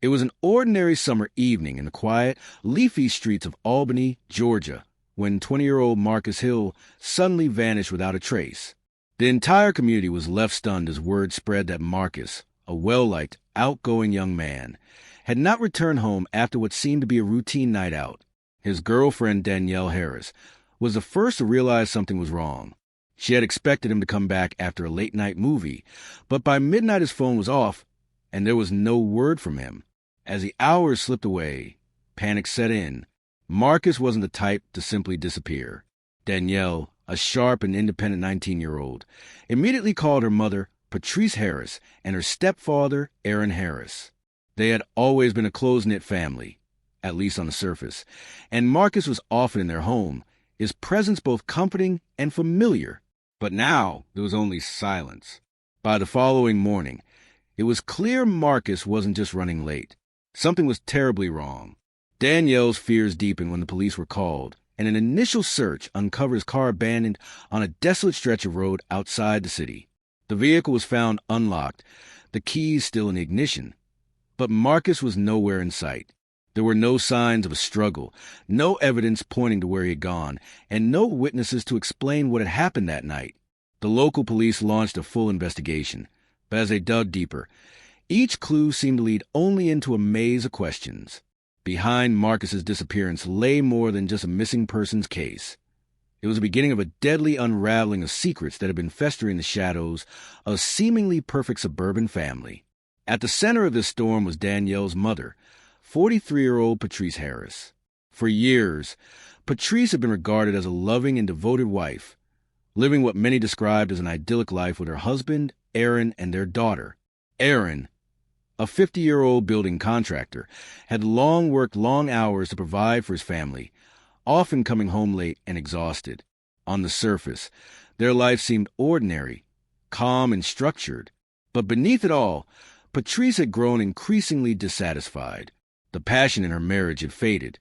It was an ordinary summer evening in the quiet, leafy streets of Albany, Georgia, when 20-year-old Marcus Hill suddenly vanished without a trace. The entire community was left stunned as word spread that Marcus, a well-liked, outgoing young man, had not returned home after what seemed to be a routine night out. His girlfriend, Danielle Harris, was the first to realize something was wrong. She had expected him to come back after a late-night movie, but by midnight his phone was off, and there was no word from him. As the hours slipped away, panic set in. Marcus wasn't the type to simply disappear. Danielle, a sharp and independent 19-year-old, immediately called her mother, Patrice Harris, and her stepfather, Aaron Harris. They had always been a close-knit family, at least on the surface, and Marcus was often in their home, his presence both comforting and familiar. But now there was only silence. By the following morning, it was clear Marcus wasn't just running late. Something was terribly wrong. Danielle's fears deepened when the police were called, and an initial search uncovered his car abandoned on a desolate stretch of road outside the city. The vehicle was found unlocked, the keys still in the ignition. But Marcus was nowhere in sight. There were no signs of a struggle, no evidence pointing to where he had gone, and no witnesses to explain what had happened that night. The local police launched a full investigation, but as they dug deeper, each clue seemed to lead only into a maze of questions. Behind Marcus's disappearance lay more than just a missing persons case. It was the beginning of a deadly unraveling of secrets that had been festering in the shadows of a seemingly perfect suburban family. At the center of this storm was Danielle's mother, 43-year-old Patrice Harris. For years, Patrice had been regarded as a loving and devoted wife, living what many described as an idyllic life with her husband, Aaron, and their daughter. Aaron, a 50-year-old building contractor, had long worked long hours to provide for his family, often coming home late and exhausted. On the surface, their life seemed ordinary, calm and structured. But beneath it all, Patrice had grown increasingly dissatisfied. The passion in her marriage had faded,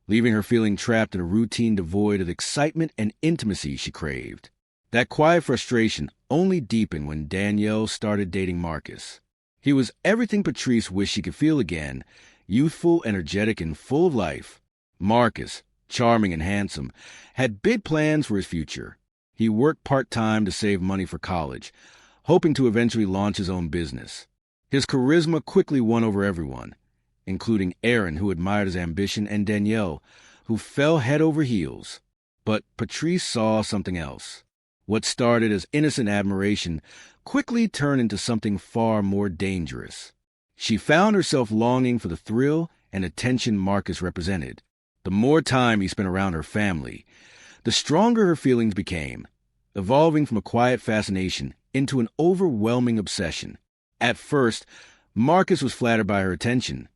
leaving her feeling trapped in a routine devoid of the excitement and intimacy she craved. That quiet frustration only deepened when Danielle started dating Marcus. He was everything Patrice wished she could feel again, youthful, energetic, and full of life. Marcus, charming and handsome, had big plans for his future. He worked part-time to save money for college, hoping to eventually launch his own business. His charisma quickly won over everyone, including Aaron, who admired his ambition, and Danielle, who fell head over heels. But Patrice saw something else. What started as innocent admiration quickly turned into something far more dangerous. She found herself longing for the thrill and attention Marcus represented. The more time he spent around her family, the stronger her feelings became, evolving from a quiet fascination into an overwhelming obsession. At first, Marcus was flattered by her attention.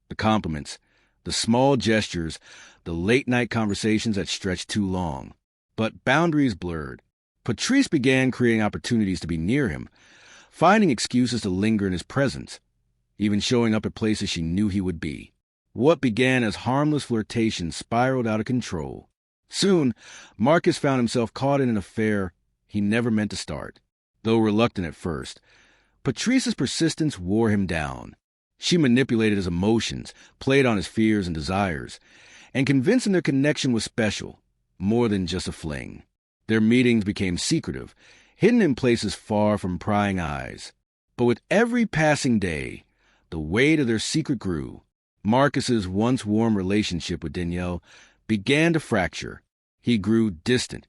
The compliments, the small gestures, the late-night conversations that stretched too long. But boundaries blurred. Patrice began creating opportunities to be near him, finding excuses to linger in his presence, even showing up at places she knew he would be. What began as harmless flirtation spiraled out of control. Soon, Marcus found himself caught in an affair he never meant to start. Though reluctant at first, Patrice's persistence wore him down. She manipulated his emotions, played on his fears and desires, and convinced him their connection was special, more than just a fling. Their meetings became secretive, hidden in places far from prying eyes. But with every passing day, the weight of their secret grew. Marcus's once warm relationship with Danielle began to fracture. He grew distant,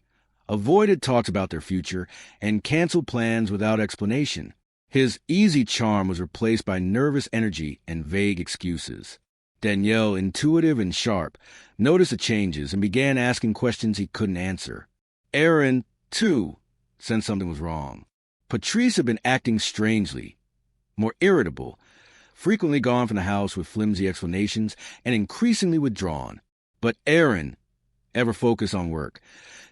avoided talks about their future, and canceled plans without explanation. His easy charm was replaced by nervous energy and vague excuses. Danielle, intuitive and sharp, noticed the changes and began asking questions he couldn't answer. Aaron, too, sensed something was wrong. Patrice had been acting strangely, more irritable, frequently gone from the house with flimsy explanations, and increasingly withdrawn. But Aaron, ever focused on work,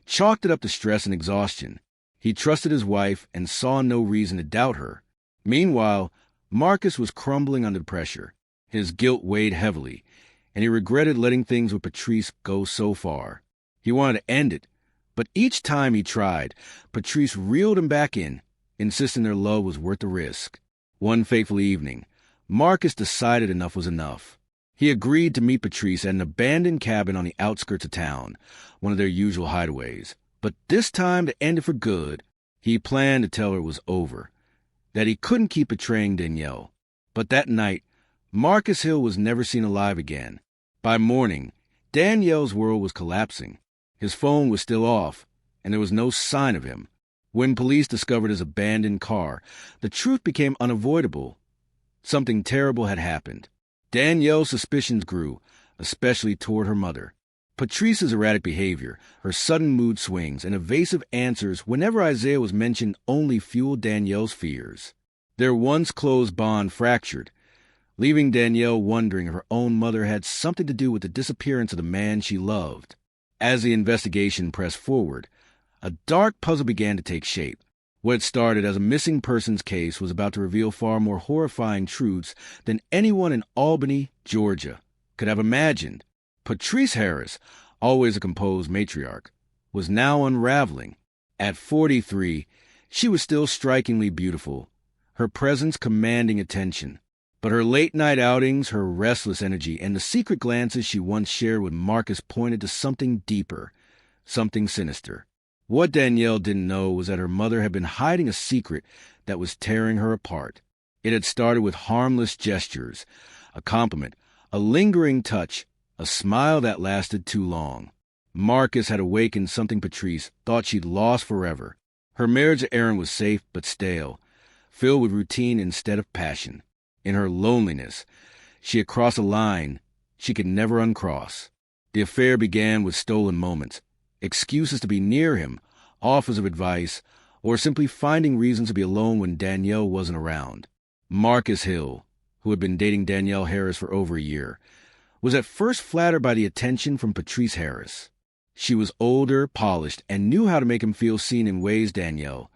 chalked it up to stress and exhaustion. He trusted his wife and saw no reason to doubt her. Meanwhile, Marcus was crumbling under pressure. His guilt weighed heavily, and he regretted letting things with Patrice go so far. He wanted to end it, but each time he tried, Patrice reeled him back in, insisting their love was worth the risk. One fateful evening, Marcus decided enough was enough. He agreed to meet Patrice at an abandoned cabin on the outskirts of town, one of their usual hideaways. But this time, to end it for good, he planned to tell her it was over, that he couldn't keep betraying Danielle. But that night, Marcus Hill was never seen alive again. By morning, Danielle's world was collapsing. His phone was still off, and there was no sign of him. When police discovered his abandoned car, the truth became unavoidable. Something terrible had happened. Danielle's suspicions grew, especially toward her mother. Patrice's erratic behavior, her sudden mood swings, and evasive answers whenever Isaiah was mentioned only fueled Danielle's fears. Their once close bond fractured, leaving Danielle wondering if her own mother had something to do with the disappearance of the man she loved. As the investigation pressed forward, a dark puzzle began to take shape. What had started as a missing persons case was about to reveal far more horrifying truths than anyone in Albany, Georgia, could have imagined. Patrice Harris, always a composed matriarch, was now unraveling. At 43, she was still strikingly beautiful, her presence commanding attention. But her late-night outings, her restless energy, and the secret glances she once shared with Marcus pointed to something deeper, something sinister. What Danielle didn't know was that her mother had been hiding a secret that was tearing her apart. It had started with harmless gestures, a compliment, a lingering touch, a smile that lasted too long. Marcus had awakened something Patrice thought she'd lost forever. Her marriage to Aaron was safe but stale, filled with routine instead of passion. In her loneliness, she had crossed a line she could never uncross. The affair began with stolen moments, excuses to be near him, offers of advice, or simply finding reasons to be alone when Danielle wasn't around. Marcus Hill, who had been dating Danielle Harris for over a year, was at first flattered by the attention from Patrice Harris. She was older, polished, and knew how to make him feel seen in ways Danielle,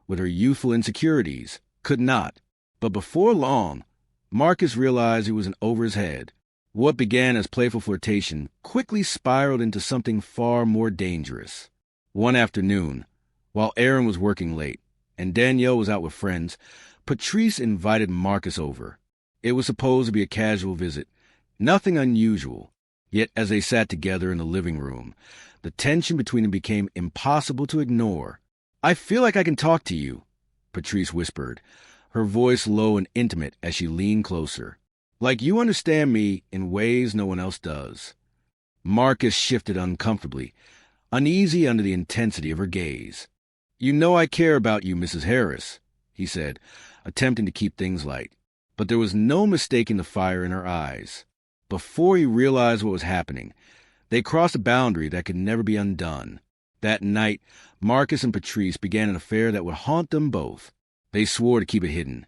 with her youthful insecurities, could not. But before long, Marcus realized he was in over his head. What began as playful flirtation quickly spiraled into something far more dangerous. One afternoon, while Aaron was working late and Danielle was out with friends, Patrice invited Marcus over. It was supposed to be a casual visit, nothing unusual. Yet as they sat together in the living room, the tension between them became impossible to ignore. "I feel like I can talk to you," Patrice whispered, her voice low and intimate as she leaned closer. "Like you understand me in ways no one else does." Marcus shifted uncomfortably, uneasy under the intensity of her gaze. "You know I care about you, Mrs. Harris," he said, attempting to keep things light. But there was no mistaking the fire in her eyes. Before he realized what was happening, they crossed a boundary that could never be undone. That night, Marcus and Patrice began an affair that would haunt them both. They swore to keep it hidden,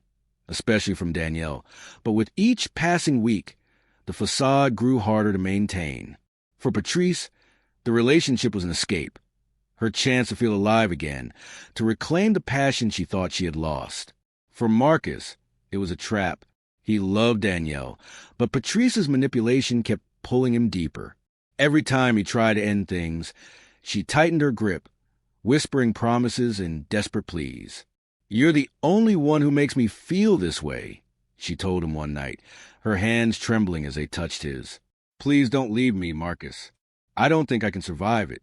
especially from Danielle, but with each passing week, the facade grew harder to maintain. For Patrice, the relationship was an escape, her chance to feel alive again, to reclaim the passion she thought she had lost. For Marcus, it was a trap. He loved Danielle, but Patrice's manipulation kept pulling him deeper. Every time he tried to end things, she tightened her grip, whispering promises and desperate pleas. "You're the only one who makes me feel this way," she told him one night, her hands trembling as they touched his. "Please don't leave me, Marcus. I don't think I can survive it."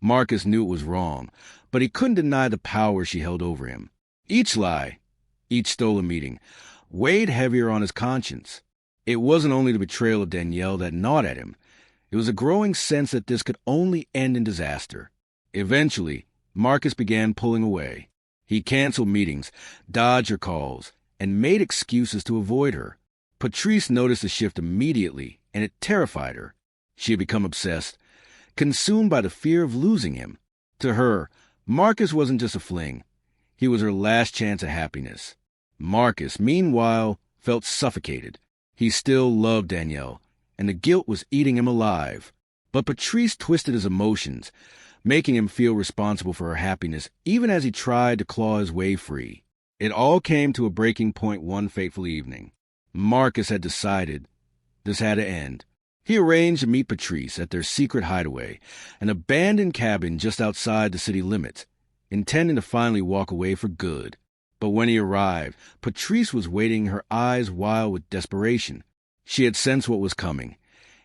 Marcus knew it was wrong, but he couldn't deny the power she held over him. Each lie, each stolen meeting, weighed heavier on his conscience. It wasn't only the betrayal of Danielle that gnawed at him. It was a growing sense that this could only end in disaster. Eventually, Marcus began pulling away. He canceled meetings, dodged her calls, and made excuses to avoid her. Patrice noticed the shift immediately, and it terrified her. She had become obsessed, consumed by the fear of losing him. To her, Marcus wasn't just a fling. He was her last chance at happiness. Marcus, meanwhile, felt suffocated. He still loved Danielle, and the guilt was eating him alive. But Patrice twisted his emotions, making him feel responsible for her happiness, even as he tried to claw his way free. It all came to a breaking point one fateful evening. Marcus had decided this had to end. He arranged to meet Patrice at their secret hideaway, an abandoned cabin just outside the city limits, intending to finally walk away for good. But when he arrived, Patrice was waiting, her eyes wild with desperation. She had sensed what was coming,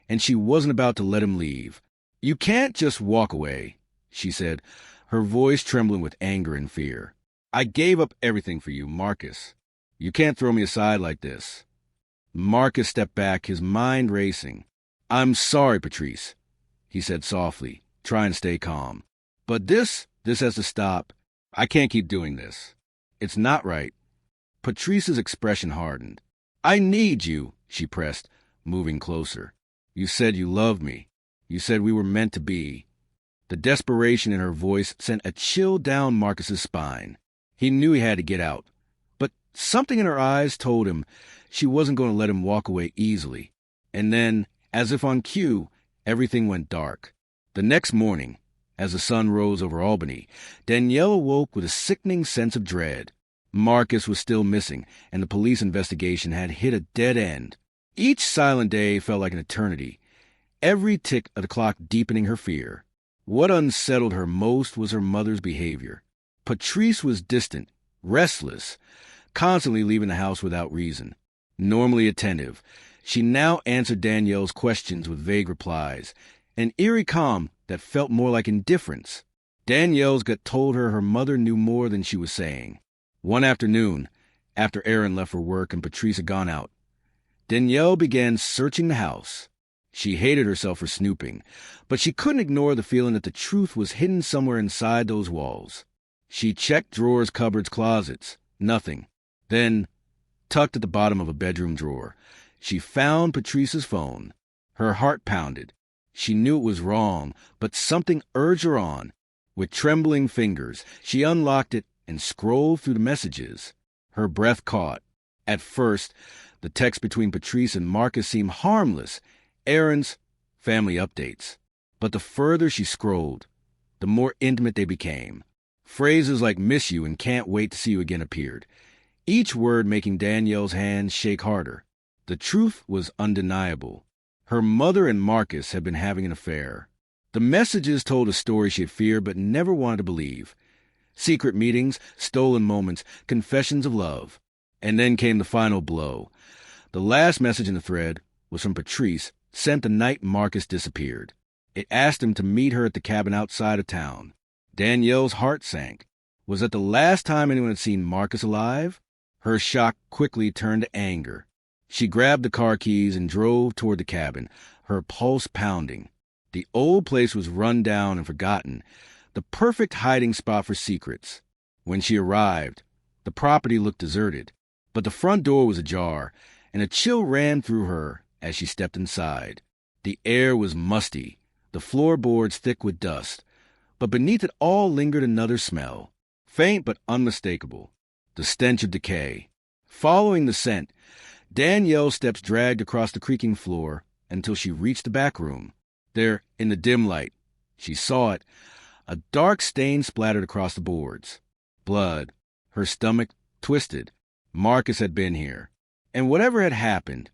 and she wasn't about to let him leave. "You can't just walk away," she said, her voice trembling with anger and fear. "I gave up everything for you, Marcus. You can't throw me aside like this." Marcus stepped back, his mind racing. "I'm sorry, Patrice," he said softly, trying to stay calm. "But this has to stop. I can't keep doing this. It's not right." Patrice's expression hardened. "I need you," she pressed, moving closer. "You said you loved me. You said we were meant to be." The desperation in her voice sent a chill down Marcus's spine. He knew he had to get out, but something in her eyes told him she wasn't going to let him walk away easily. And then, as if on cue, everything went dark. The next morning, as the sun rose over Albany, Danielle awoke with a sickening sense of dread. Marcus was still missing, and the police investigation had hit a dead end. Each silent day felt like an eternity, every tick of the clock deepening her fear. What unsettled her most was her mother's behavior. Patrice was distant, restless, constantly leaving the house without reason. Normally attentive, she now answered Danielle's questions with vague replies, an eerie calm that felt more like indifference. Danielle's gut told her her mother knew more than she was saying. One afternoon, after Erin left for work and Patrice had gone out, Danielle began searching the house. She hated herself for snooping, but she couldn't ignore the feeling that the truth was hidden somewhere inside those walls. She checked drawers, cupboards, closets. Nothing. Then, tucked at the bottom of a bedroom drawer, she found Patrice's phone. Her heart pounded. She knew it was wrong, but something urged her on. With trembling fingers, she unlocked it and scrolled through the messages. Her breath caught. At first, the text between Patrice and Marcus seemed harmless, errands, family updates. But the further she scrolled, the more intimate they became. Phrases like "miss you" and "can't wait to see you again" appeared, each word making Danielle's hands shake harder. The truth was undeniable. Her mother and Marcus had been having an affair. The messages told a story she had feared but never wanted to believe. Secret meetings, stolen moments, confessions of love. And then came the final blow. The last message in the thread was from Patrice, sent the night Marcus disappeared. It asked him to meet her at the cabin outside of town. Danielle's heart sank. Was that the last time anyone had seen Marcus alive? Her shock quickly turned to anger. She grabbed the car keys and drove toward the cabin, her pulse pounding. The old place was run down and forgotten, the perfect hiding spot for secrets. When she arrived, the property looked deserted, but the front door was ajar, and a chill ran through her as she stepped inside. The air was musty, the floorboards thick with dust, but beneath it all lingered another smell, faint but unmistakable, the stench of decay. Following the scent, Danielle's steps dragged across the creaking floor until she reached the back room. There, in the dim light, she saw it, a dark stain splattered across the boards. Blood. Her stomach twisted. Marcus had been here. And whatever had happened,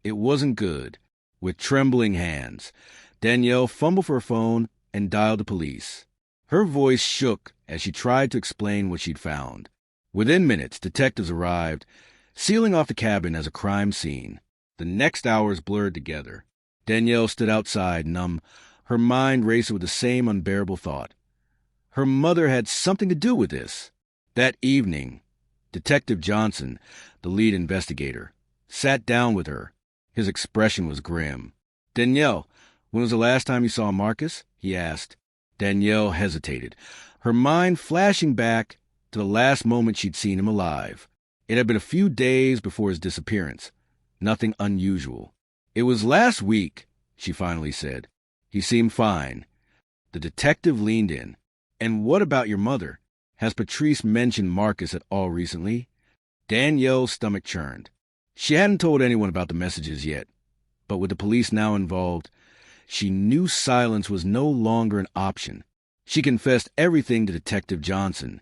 it wasn't good. With trembling hands, Danielle fumbled for her phone and dialed the police. Her voice shook as she tried to explain what she'd found. Within minutes, detectives arrived, sealing off the cabin as a crime scene. The next hours blurred together. Danielle stood outside, numb, her mind racing with the same unbearable thought. Her mother had something to do with this. That evening, Detective Johnson, the lead investigator, sat down with her. His expression was grim. "Danielle, when was the last time you saw Marcus?" he asked. Danielle hesitated, her mind flashing back to the last moment she'd seen him alive. It had been a few days before his disappearance. Nothing unusual. "It was last week," she finally said. "He seemed fine." The detective leaned in. "And what about your mother? Has Patrice mentioned Marcus at all recently?" Danielle's stomach churned. She hadn't told anyone about the messages yet, but with the police now involved, she knew silence was no longer an option. She confessed everything to Detective Johnson,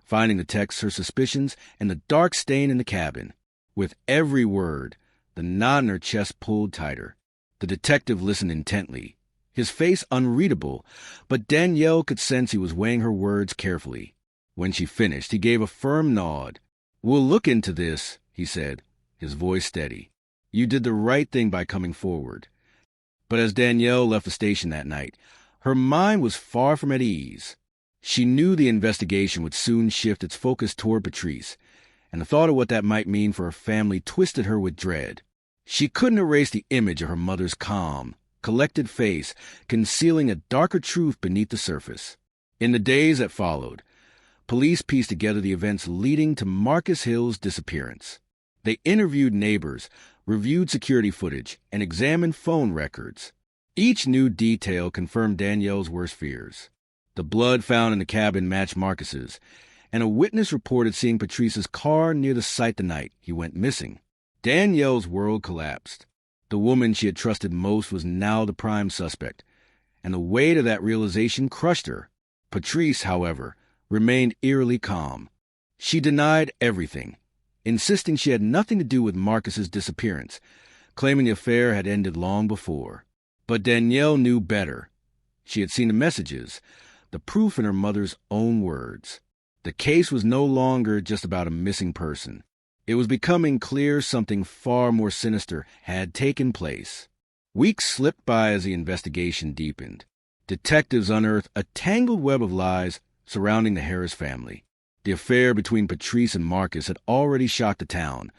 finding the texts, her suspicions, and the dark stain in the cabin. With every word, the knot in her chest pulled tighter. The detective listened intently, his face unreadable, but Danielle could sense he was weighing her words carefully. When she finished, he gave a firm nod. "We'll look into this," he said, his voice steady. "You did the right thing by coming forward." But as Danielle left the station that night, her mind was far from at ease. She knew the investigation would soon shift its focus toward Patrice, and the thought of what that might mean for her family twisted her with dread. She couldn't erase the image of her mother's calm, collected face, concealing a darker truth beneath the surface. In the days that followed, police pieced together the events leading to Marcus Hill's disappearance. They interviewed neighbors, reviewed security footage, and examined phone records. Each new detail confirmed Danielle's worst fears. The blood found in the cabin matched Marcus's, and a witness reported seeing Patrice's car near the site the night he went missing. Danielle's world collapsed. The woman she had trusted most was now the prime suspect, and the weight of that realization crushed her. Patrice, however, remained eerily calm. She denied everything, insisting she had nothing to do with Marcus's disappearance, claiming the affair had ended long before. But Danielle knew better. She had seen the messages, the proof in her mother's own words. The case was no longer just about a missing person. It was becoming clear something far more sinister had taken place. Weeks slipped by as the investigation deepened. Detectives unearthed a tangled web of lies surrounding the Harris family. The affair between Patrice and Marcus had already shocked the town,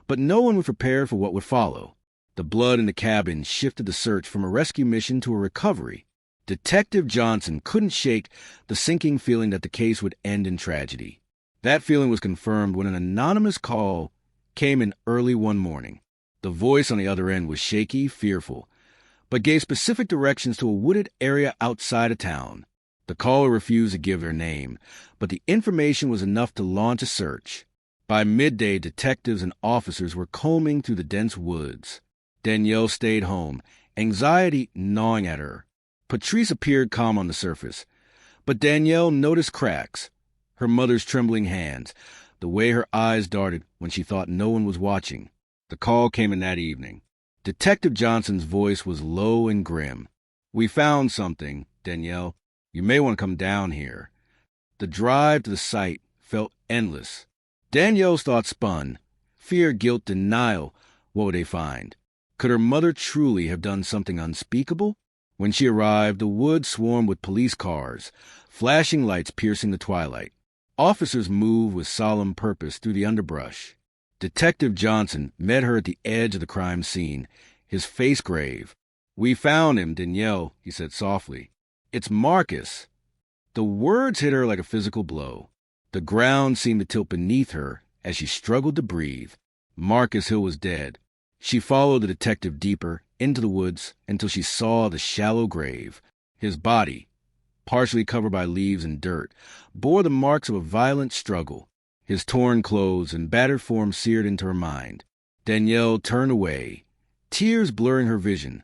but no one was prepared for what would follow. The blood in the cabin shifted the search from a rescue mission to a recovery. Detective Johnson couldn't shake the sinking feeling that the case would end in tragedy. That feeling was confirmed when an anonymous call came in early one morning. The voice on the other end was shaky, fearful, but gave specific directions to a wooded area outside of town. The caller refused to give her name, but the information was enough to launch a search. By midday, detectives and officers were combing through the dense woods. Danielle stayed home, anxiety gnawing at her. Patrice appeared calm on the surface, but Danielle noticed cracks. Her mother's trembling hands, the way her eyes darted when she thought no one was watching. The call came in that evening. Detective Johnson's voice was low and grim. "We found something, Danielle. You may want to come down here." The drive to the site felt endless. Danielle's thoughts spun. Fear, guilt, denial. What would they find? Could her mother truly have done something unspeakable? When she arrived, the woods swarmed with police cars, flashing lights piercing the twilight. Officers moved with solemn purpose through the underbrush. Detective Johnson met her at the edge of the crime scene, his face grave. "We found him, Danielle," he said softly. "It's Marcus." The words hit her like a physical blow. The ground seemed to tilt beneath her as she struggled to breathe. Marcus Hill was dead. She followed the detective deeper into the woods until she saw the shallow grave. His body, partially covered by leaves and dirt, bore the marks of a violent struggle. His torn clothes and battered form seared into her mind. Danielle turned away, tears blurring her vision,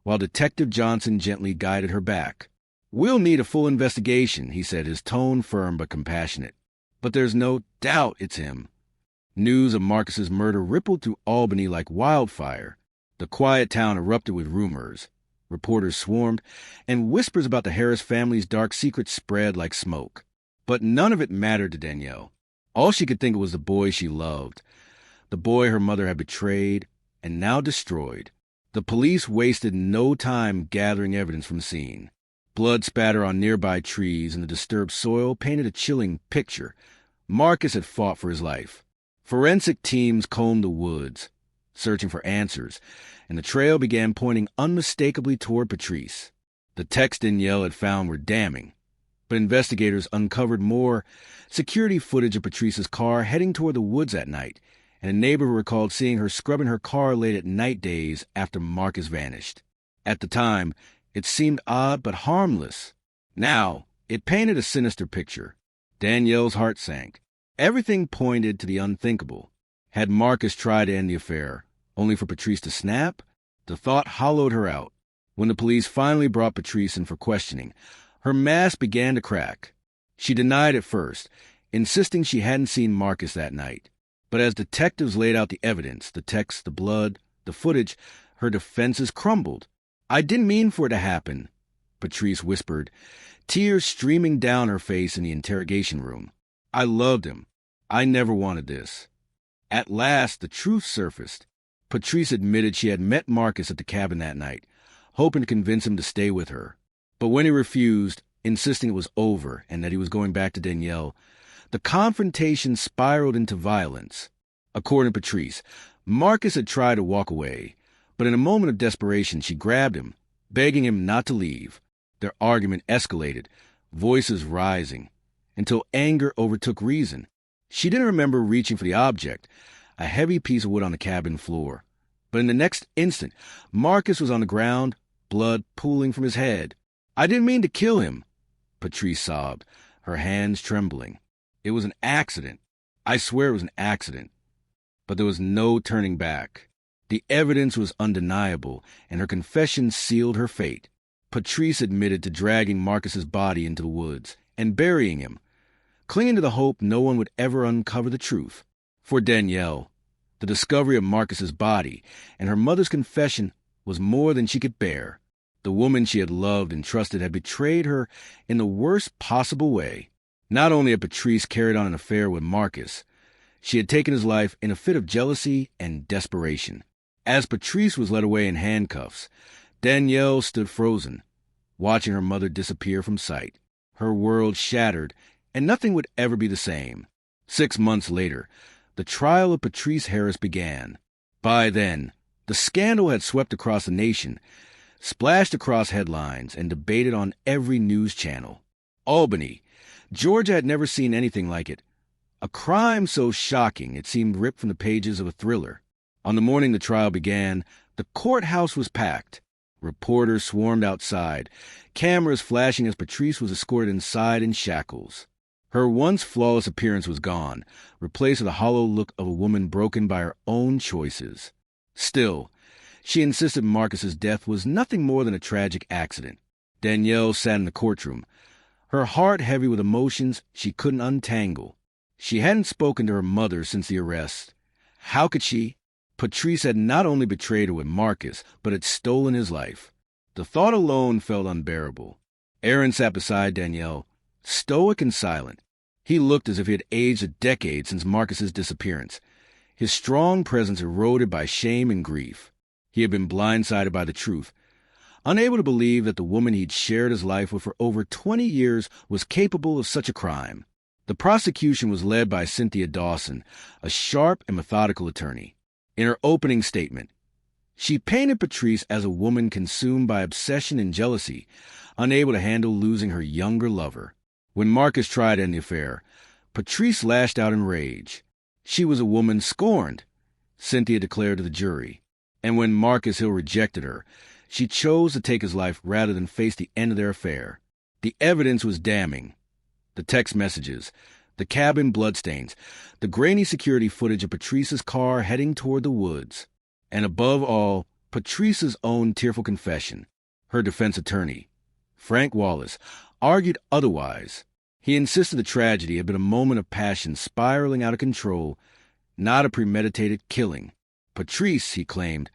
while Detective Johnson gently guided her back. "We'll need a full investigation," he said, his tone firm but compassionate. "But there's no doubt it's him." News of Marcus's murder rippled through Albany like wildfire. The quiet town erupted with rumors. Reporters swarmed, and whispers about the Harris family's dark secrets spread like smoke. But none of it mattered to Danielle. All she could think of was the boy she loved, the boy her mother had betrayed and now destroyed. The police wasted no time gathering evidence from the scene. Blood spatter on nearby trees and the disturbed soil painted a chilling picture. Marcus had fought for his life. Forensic teams combed the woods, searching for answers, and the trail began pointing unmistakably toward Patrice. The texts Danielle had found were damning, but investigators uncovered more security footage of Patrice's car heading toward the woods at night, and a neighbor recalled seeing her scrubbing her car late at night days after Marcus vanished. At the time, it seemed odd but harmless. Now, it painted a sinister picture. Danielle's heart sank. Everything pointed to the unthinkable. Had Marcus tried to end the affair, only for Patrice to snap? The thought hollowed her out. When the police finally brought Patrice in for questioning, her mask began to crack. She denied at first, insisting she hadn't seen Marcus that night. But as detectives laid out the evidence, the text, the blood, the footage, her defenses crumbled. "I didn't mean for it to happen," Patrice whispered, tears streaming down her face in the interrogation room. I loved him. I never wanted this. At last, the truth surfaced. Patrice admitted she had met Marcus at the cabin that night, hoping to convince him to stay with her. But when he refused, insisting it was over and that he was going back to Danielle, the confrontation spiraled into violence. According to Patrice, Marcus had tried to walk away, but in a moment of desperation, she grabbed him, begging him not to leave. Their argument escalated, voices rising, until anger overtook reason. She didn't remember reaching for the object, a heavy piece of wood on the cabin floor. But in the next instant, Marcus was on the ground, blood pooling from his head. "I didn't mean to kill him," Patrice sobbed, her hands trembling. "It was an accident. I swear it was an accident." But there was no turning back. The evidence was undeniable, and her confession sealed her fate. Patrice admitted to dragging Marcus's body into the woods and burying him, clinging to the hope no one would ever uncover the truth. For Danielle, the discovery of Marcus's body and her mother's confession was more than she could bear. The woman she had loved and trusted had betrayed her in the worst possible way. Not only had Patrice carried on an affair with Marcus, she had taken his life in a fit of jealousy and desperation. As Patrice was led away in handcuffs, Danielle stood frozen, watching her mother disappear from sight. Her world shattered, and nothing would ever be the same. 6 months later, the trial of Patrice Harris began. By then, the scandal had swept across the nation, splashed across headlines, and debated on every news channel. Albany, Georgia had never seen anything like it. A crime so shocking it seemed ripped from the pages of a thriller. On the morning the trial began, the courthouse was packed. Reporters swarmed outside, cameras flashing as Patrice was escorted inside in shackles. Her once flawless appearance was gone, replaced with a hollow look of a woman broken by her own choices. Still, she insisted Marcus's death was nothing more than a tragic accident. Danielle sat in the courtroom, her heart heavy with emotions she couldn't untangle. She hadn't spoken to her mother since the arrest. How could she? Patrice had not only betrayed her with Marcus, but had stolen his life. The thought alone felt unbearable. Aaron sat beside Danielle, stoic and silent. He looked as if he had aged a decade since Marcus's disappearance, his strong presence eroded by shame and grief. He had been blindsided by the truth, unable to believe that the woman he'd shared his life with for over 20 years was capable of such a crime. The prosecution was led by Cynthia Dawson, a sharp and methodical attorney. In her opening statement, she painted Patrice as a woman consumed by obsession and jealousy, unable to handle losing her younger lover. When Marcus tried to end the affair, Patrice lashed out in rage. She was a woman scorned, Cynthia declared to the jury. And when Marcus Hill rejected her, she chose to take his life rather than face the end of their affair. The evidence was damning. The text messages, the cabin bloodstains, the grainy security footage of Patrice's car heading toward the woods. And above all, Patrice's own tearful confession. Her defense attorney, Frank Wallace, argued otherwise. He insisted the tragedy had been a moment of passion spiraling out of control, not a premeditated killing. Patrice, he claimed,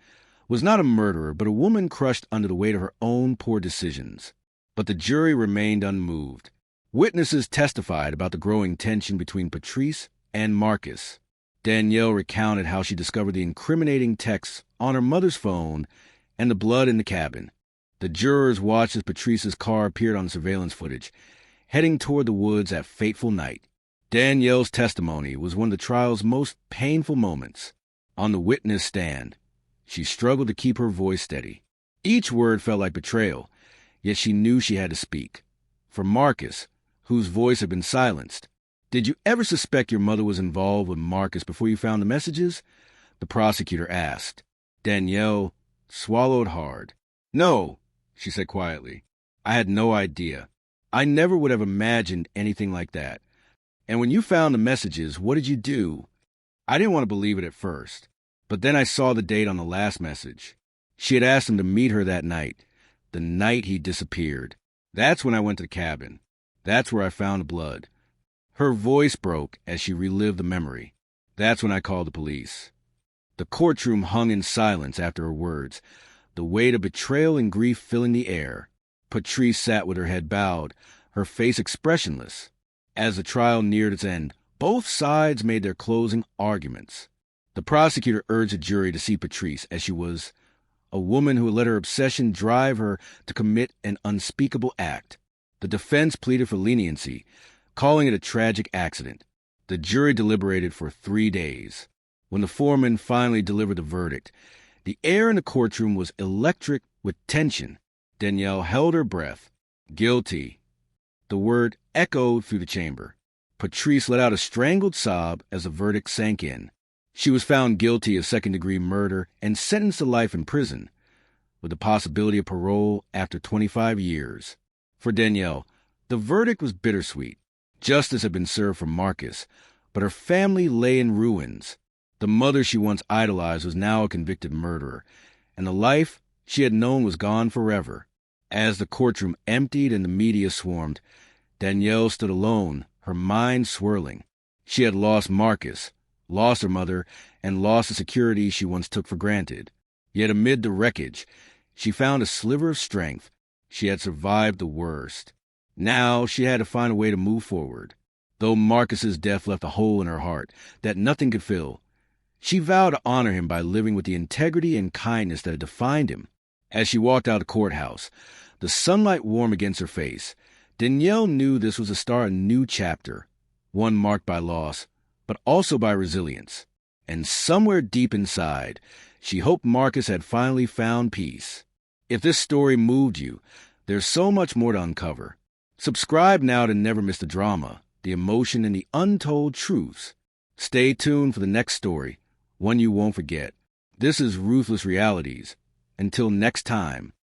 was not a murderer, but a woman crushed under the weight of her own poor decisions. But the jury remained unmoved. Witnesses testified about the growing tension between Patrice and Marcus. Danielle recounted how she discovered the incriminating texts on her mother's phone and the blood in the cabin. The jurors watched as Patrice's car appeared on surveillance footage, heading toward the woods that fateful night. Danielle's testimony was one of the trial's most painful moments. On the witness stand, she struggled to keep her voice steady. Each word felt like betrayal, yet she knew she had to speak. For Marcus, whose voice had been silenced, "Did you ever suspect your mother was involved with Marcus before you found the messages?" the prosecutor asked. Danielle swallowed hard. "No," she said quietly. "I had no idea. I never would have imagined anything like that. And when you found the messages, what did you do?" "I didn't want to believe it at first. But then I saw the date on the last message. She had asked him to meet her that night, the night he disappeared. That's when I went to the cabin. That's where I found the blood." Her voice broke as she relived the memory. "That's when I called the police." The courtroom hung in silence after her words, the weight of betrayal and grief filling the air. Patrice sat with her head bowed, her face expressionless. As the trial neared its end, both sides made their closing arguments. The prosecutor urged the jury to see Patrice as she was a woman who had let her obsession drive her to commit an unspeakable act. The defense pleaded for leniency, calling it a tragic accident. The jury deliberated for 3 days. When the foreman finally delivered the verdict, the air in the courtroom was electric with tension. Danielle held her breath. Guilty. The word echoed through the chamber. Patrice let out a strangled sob as the verdict sank in. She was found guilty of second-degree murder and sentenced to life in prison, with the possibility of parole after 25 years. For Danielle, the verdict was bittersweet. Justice had been served for Marcus, but her family lay in ruins. The mother she once idolized was now a convicted murderer, and the life she had known was gone forever. As the courtroom emptied and the media swarmed, Danielle stood alone, her mind swirling. She had lost Marcus, lost her mother, and lost the security she once took for granted. Yet amid the wreckage, she found a sliver of strength. She had survived the worst. Now she had to find a way to move forward. Though Marcus's death left a hole in her heart that nothing could fill, she vowed to honor him by living with the integrity and kindness that had defined him. As she walked out of the courthouse, the sunlight warm against her face, Danielle knew this was the start of a new chapter, one marked by loss, but also by resilience. And somewhere deep inside, she hoped Marcus had finally found peace. If this story moved you, there's so much more to uncover. Subscribe now to never miss the drama, the emotion, and the untold truths. Stay tuned for the next story, one you won't forget. This is Ruthless Realities. Until next time.